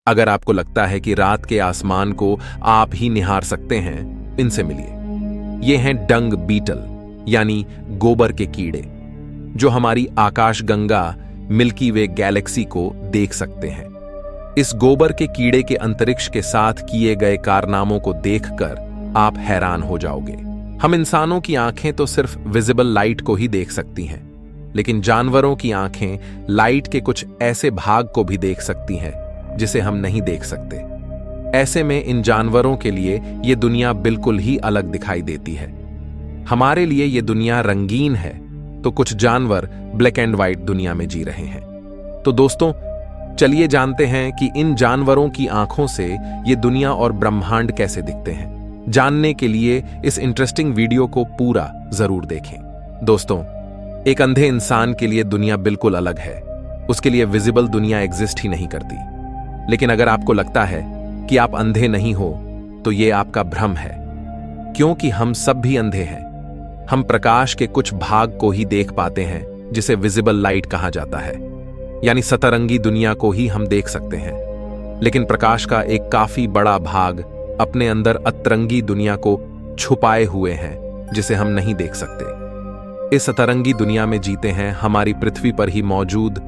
अगर आपको लगता है कि रात के आसमान को आप ही निहार सकते हैं, इनसे मिलिए। ये हैं डंग बीटल, यानी गोबर के कीड़े, जो हमारी आकाशगंगा मिल्की वे गैलेक्सी को देख सकते हैं। इस गोबर के कीड़े के अंतरिक्ष के साथ किए गए कारनामों को देखकर आप हैरान हो जाओगे। हम इंसानों की आंखें तो सिर्फ विजिबल लाइट को ही देख सकती हैं, लेकिन जानवरों की आंखें लाइट के कुछ ऐसे भाग को भी देख सकती हैं जिसे हम नहीं देख सकते। ऐसे में इन जानवरों के लिए ये दुनिया बिल्कुल ही अलग दिखाई देती है। हमारे लिए ये दुनिया रंगीन है, तो कुछ जानवर ब्लैक एंड व्हाइट दुनिया में जी रहे हैं। तो दोस्तों, चलिए जानते हैं कि इन जानवरों की आंखों से ये दुनिया और ब्रह्मांड कैसे दिखते हैं। जानने के लिए इस इंटरेस्टिंग वीडियो को पूरा जरूर देखें। दोस्तों, एक अंधे इंसान के लिए दुनिया बिल्कुल अलग है। उसके लिए विजिबल दुनिया एग्जिस्ट ही नहीं करती। लेकिन अगर आपको लगता है कि आप अंधे नहीं हो, तो ये आपका भ्रम है, क्योंकि हम सब भी अंधे हैं। हम प्रकाश के कुछ भाग को ही देख पाते हैं, जिसे विजिबल लाइट कहा जाता है, यानी सतरंगी दुनिया को ही हम देख सकते हैं। लेकिन प्रकाश का एक काफी बड़ा भाग अपने अंदर अतरंगी दुनिया को छुपाए हुए हैं, जिसे हम नहीं देख सकते। इस सतरंगी दुनिया में जीते हैं हमारी पृथ्वी पर ही मौजूद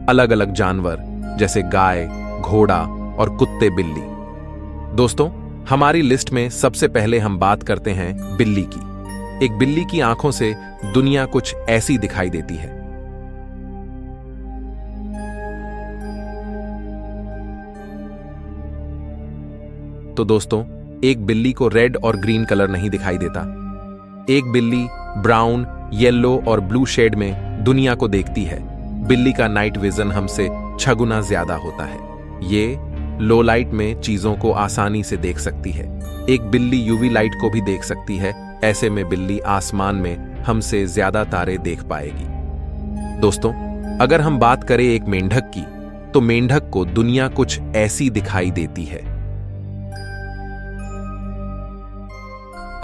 अलग अलग जानवर, जैसे गाय, घोड़ा और कुत्ते, बिल्ली। दोस्तों, हमारी लिस्ट में सबसे पहले हम बात करते हैं बिल्ली की। एक बिल्ली की आंखों से दुनिया कुछ ऐसी दिखाई देती है। तो दोस्तों, एक बिल्ली को रेड और ग्रीन कलर नहीं दिखाई देता। एक बिल्ली ब्राउन, येलो और ब्लू शेड में दुनिया को देखती है। बिल्ली का नाइट विजन हमसे 6 गुना ज्यादा होता है। ये लो लाइट में चीजों को आसानी से देख सकती है। एक बिल्ली यूवी लाइट को भी देख सकती है। ऐसे में बिल्ली आसमान में हमसे ज्यादा तारे देख पाएगी। दोस्तों, अगर हम बात करें एक मेंढक की, तो मेंढक को दुनिया कुछ ऐसी दिखाई देती है।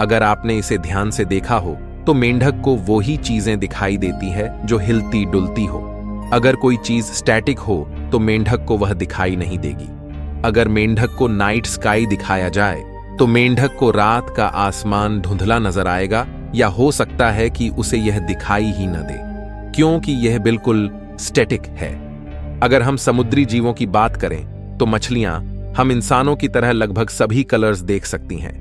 अगर आपने इसे ध्यान से देखा हो, तो मेंढक को वो ही चीजें दिखाई देती है जो हिलती डुलती हो। अगर कोई चीज स्टैटिक हो, तो मेंढक को वह दिखाई नहीं देगी। अगर मेंढक को नाइट स्काई दिखाया जाए, तो मेंढक को रात का आसमान धुंधला नजर आएगा, या हो सकता है कि उसे यह दिखाई ही न दे, क्योंकि यह बिल्कुल स्टैटिक है। अगर हम समुद्री जीवों की बात करें, तो मछलियां हम इंसानों की तरह लगभग सभी कलर्स देख सकती हैं।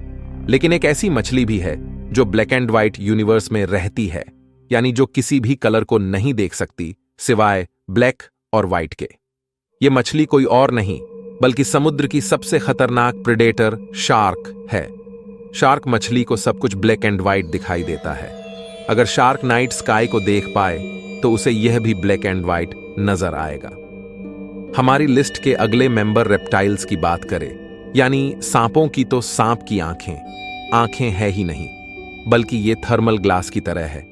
लेकिन एक ऐसी मछली भी है जो ब्लैक एंड व्हाइट यूनिवर्स में रहती है, यानी जो किसी भी कलर को नहीं देख सकती सिवाय ब्लैक और व्हाइट के। ये मछली कोई और नहीं बल्कि समुद्र की सबसे खतरनाक प्रेडेटर शार्क है। शार्क मछली को सब कुछ ब्लैक एंड व्हाइट दिखाई देता है। अगर शार्क नाइट स्काई को देख पाए, तो उसे यह भी ब्लैक एंड व्हाइट नजर आएगा। हमारी लिस्ट के अगले मेंबर रेप्टाइल्स की बात करें, यानी सांपों की, तो सांप की आंखें है ही नहीं, बल्कि ये थर्मल ग्लास की तरह है।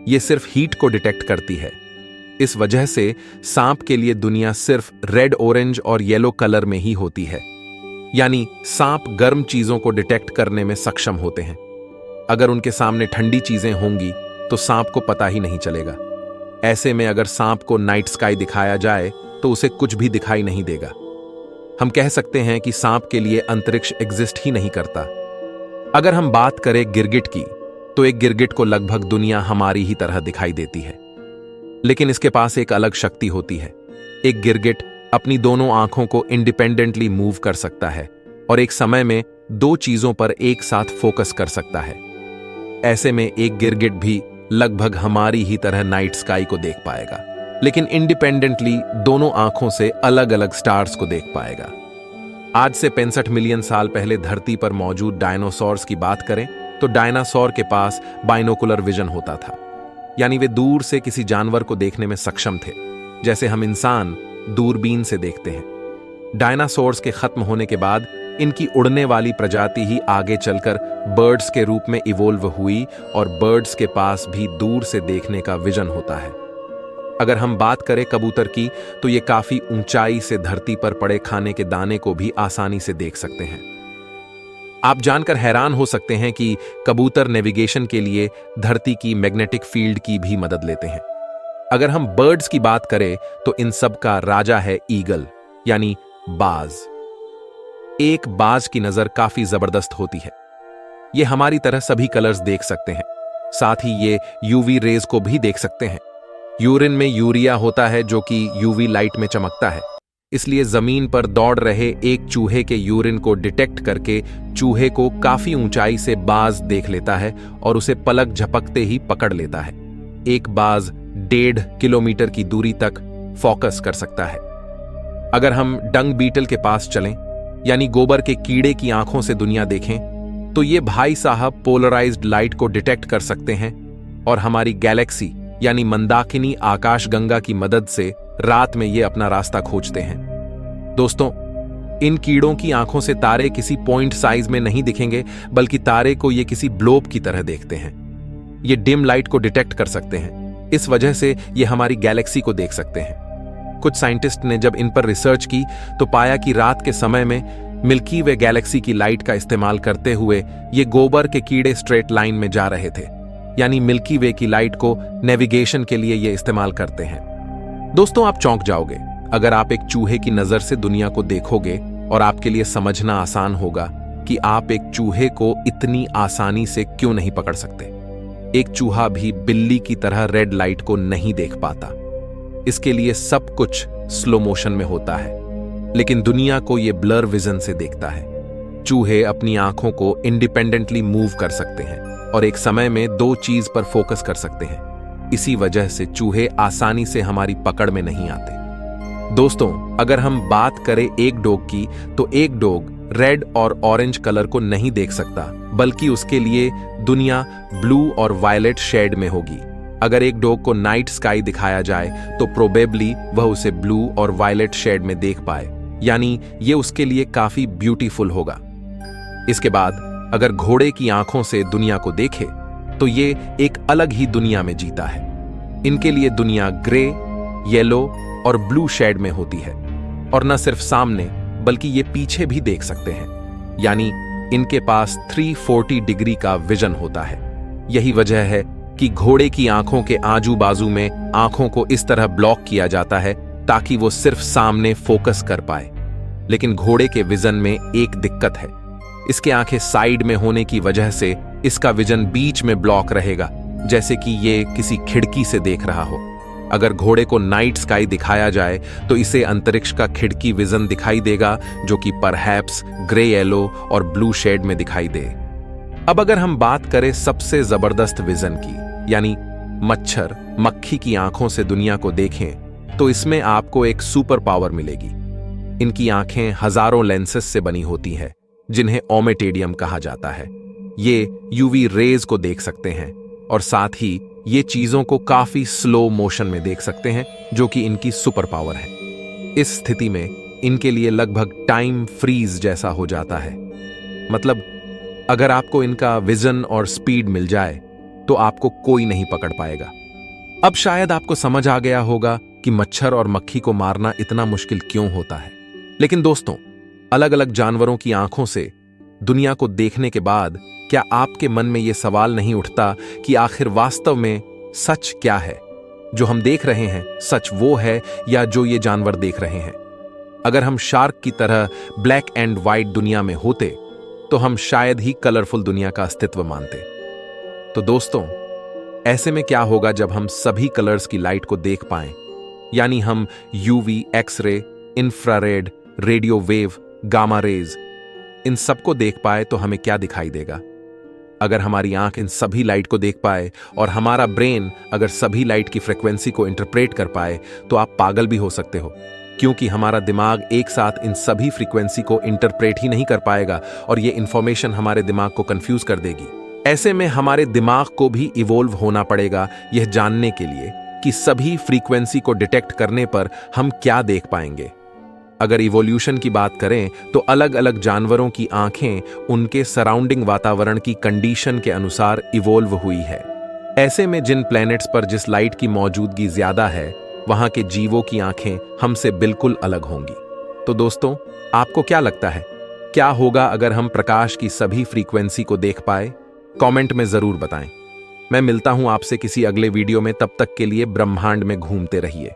ये सिर्फ हीट को डिटेक्ट करती है। इस वजह से सांप के लिए दुनिया सिर्फ रेड, ऑरेंज और येलो कलर में ही होती है, यानी सांप गर्म चीजों को डिटेक्ट करने में सक्षम होते हैं। अगर उनके सामने ठंडी चीजें होंगी, तो सांप को पता ही नहीं चलेगा। ऐसे में अगर सांप को नाइट स्काई दिखाया जाए, तो उसे कुछ भी दिखाई नहीं देगा। हम कह सकते हैं कि सांप के लिए अंतरिक्ष एग्जिस्ट ही नहीं करता। अगर हम बात करें गिरगिट की, तो एक गिरगिट को लगभग दुनिया हमारी ही तरह दिखाई देती है, लेकिन इसके पास एक अलग शक्ति होती है। एक गिरगिट अपनी दोनों आंखों को इंडिपेंडेंटली मूव कर सकता है और एक समय में 2 चीजों पर एक साथ फोकस कर सकता है। ऐसे में एक गिरगिट भी लगभग हमारी ही तरह नाइट स्काई को देख पाएगा, लेकिन इंडिपेंडेंटली दोनों आंखों से अलग अलग स्टार्स को देख पाएगा। आज से 65 मिलियन साल पहले धरती पर मौजूद डायनासोर्स की बात करें, तो डायनासोर के पास बाइनोकुलर विजन होता था, यानी वे दूर से किसी जानवर को देखने में सक्षम थे, जैसे हम इंसान दूरबीन से देखते हैं। डायनासोर्स के खत्म होने के बाद इनकी उड़ने वाली प्रजाति ही आगे चलकर बर्ड्स के रूप में इवोल्व हुई, और बर्ड्स के पास भी दूर से देखने का विजन होता है। अगर हम बात करें कबूतर की, तो ये काफी ऊंचाई से धरती पर पड़े खाने के दाने को भी आसानी से देख सकते हैं। आप जानकर हैरान हो सकते हैं कि कबूतर नेविगेशन के लिए धरती की मैग्नेटिक फील्ड की भी मदद लेते हैं। अगर हम बर्ड्स की बात करें, तो इन सब का राजा है ईगल, यानी बाज। एक बाज की नजर काफी जबरदस्त होती है। ये हमारी तरह सभी कलर्स देख सकते हैं, साथ ही ये यूवी रेज को भी देख सकते हैं। यूरिन में यूरिया होता है जो कि यूवी लाइट में चमकता है, इसलिए जमीन पर दौड़ रहे एक चूहे के यूरिन को डिटेक्ट करके चूहे को काफी ऊंचाई से बाज देख लेता है और उसे पलक झपकते ही पकड़ लेता है। एक बाज 1.5 किलोमीटर की दूरी तक फोकस कर सकता है। अगर हम डंग बीटल के पास चलें, यानी गोबर के कीड़े की आंखों से दुनिया देखें, तो ये भाई साहब पोलराइज्ड लाइट को डिटेक्ट कर सकते हैं और हमारी गैलेक्सी यानी मंदाकिनी आकाशगंगा की मदद से रात में ये अपना रास्ता खोजते हैं। दोस्तों, इन कीड़ों की आंखों से तारे किसी पॉइंट साइज में नहीं दिखेंगे, बल्कि तारे को ये किसी ब्लोब की तरह देखते हैं। ये डिम लाइट को डिटेक्ट कर सकते हैं, इस वजह से ये हमारी गैलेक्सी को देख सकते हैं। कुछ साइंटिस्ट ने जब इन पर रिसर्च की तो पाया कि रात के समय में मिल्की वे गैलेक्सी की लाइट का इस्तेमाल करते हुए ये गोबर के कीड़े स्ट्रेट लाइन में जा रहे थे, यानी मिल्की वे की लाइट को नेविगेशन के लिए ये इस्तेमाल करते हैं। दोस्तों, आप चौंक जाओगे अगर आप एक चूहे की नजर से दुनिया को देखोगे, और आपके लिए समझना आसान होगा कि आप एक चूहे को इतनी आसानी से क्यों नहीं पकड़ सकते। एक चूहा भी बिल्ली की तरह रेड लाइट को नहीं देख पाता, इसके लिए सब कुछ स्लो मोशन में होता है, लेकिन दुनिया को यह ब्लर विजन से देखता है। चूहे अपनी आंखों को इंडिपेंडेंटली मूव कर सकते हैं और एक समय में 2 चीज पर फोकस कर सकते हैं। इसी वजह से चूहे आसानी से हमारी पकड़ में नहीं आते। दोस्तों, अगर हम बात करें एक डॉग की, तो एक डॉग रेड और ऑरेंज कलर को नहीं देख सकता, बल्कि उसके लिए दुनिया ब्लू और वायलेट शेड में होगी। अगर एक डॉग को नाइट स्काई दिखाया जाए तो प्रोबेबली वह उसे ब्लू और वायलेट शेड में देख पाए, यानी ये उसके लिए काफी ब्यूटीफुल होगा। इसके बाद अगर घोड़े की आंखों से दुनिया को देखे तो ये एक अलग ही दुनिया में जीता है। इनके लिए दुनिया ग्रे, येलो और ब्लू शेड में होती है, और न सिर्फ सामने बल्कि ये पीछे भी देख सकते हैं, यानी इनके पास 340 डिग्री का विजन होता है। यही वजह है कि घोड़े की आंखों के आजू बाजू में आंखों को इस तरह ब्लॉक किया जाता है ताकि वो सिर्फ सामने फोकस कर पाए। लेकिन घोड़े के विजन में एक दिक्कत है, इसके आंखें साइड में होने की वजह से इसका विजन बीच में ब्लॉक रहेगा, जैसे कि ये किसी खिड़की से देख रहा हो। अगर घोड़े को नाइट स्काई दिखाया जाए तो इसे अंतरिक्ष का खिड़की विजन दिखाई देगा, जो कि परहैप्स ग्रे, येलो और ब्लू शेड में दिखाई दे। अब अगर हम बात करें सबसे जबरदस्त विजन की, यानी मच्छर मक्खी की आंखों से दुनिया को देखें, तो इसमें आपको एक सुपर पावर मिलेगी। इनकी आंखें हजारों लेंसेस से बनी होती हैं, जिन्हें ओमेटेडियम कहा जाता है। ये यूवी रेज को देख सकते हैं और साथ ही ये चीजों को काफी स्लो मोशन में देख सकते हैं, जो कि इनकी सुपर पावर है। इस स्थिति में इनके लिए लगभग टाइम फ्रीज जैसा हो जाता है। मतलब अगर आपको इनका विजन और स्पीड मिल जाए तो आपको कोई नहीं पकड़ पाएगा। अब शायद आपको समझ आ गया होगा कि मच्छर और मक्खी को मारना इतना मुश्किल क्यों होता है। लेकिन दोस्तों, अलग अलग जानवरों की आंखों से दुनिया को देखने के बाद क्या आपके मन में यह सवाल नहीं उठता कि आखिर वास्तव में सच क्या है? जो हम देख रहे हैं सच वो है या जो ये जानवर देख रहे हैं? अगर हम शार्क की तरह ब्लैक एंड व्हाइट दुनिया में होते तो हम शायद ही कलरफुल दुनिया का अस्तित्व मानते। तो दोस्तों, ऐसे में क्या होगा जब हम सभी कलर्स की लाइट को देख पाएं, यानी हम UV, X ray, infrared, radio wave, gamma rays, इन सबको देख पाए तो हमें क्या दिखाई देगा? अगर हमारी आंख इन सभी लाइट को देख पाए और हमारा ब्रेन अगर सभी लाइट की फ्रीक्वेंसी को इंटरप्रेट कर पाए, तो आप पागल भी हो सकते हो, क्योंकि हमारा दिमाग एक साथ इन सभी फ्रीक्वेंसी को इंटरप्रेट ही नहीं कर पाएगा और ये इंफॉर्मेशन हमारे दिमाग को कंफ्यूज कर देगी। ऐसे में हमारे दिमाग को भी इवोल्व होना पड़ेगा यह जानने के लिए कि सभी फ्रीक्वेंसी को डिटेक्ट करने पर हम क्या देख पाएंगे। अगर इवोल्यूशन की बात करें तो अलग अलग जानवरों की आंखें उनके सराउंडिंग वातावरण की कंडीशन के अनुसार इवोल्व हुई है। ऐसे में जिन प्लैनेट्स पर जिस लाइट की मौजूदगी ज्यादा है, वहां के जीवों की आंखें हमसे बिल्कुल अलग होंगी। तो दोस्तों, आपको क्या लगता है, क्या होगा अगर हम प्रकाश की सभी फ्रीक्वेंसी को देख पाए? कमेंट में जरूर बताएं। मैं मिलता हूं आपसे किसी अगले वीडियो में, तब तक के लिए ब्रह्मांड में घूमते रहिए।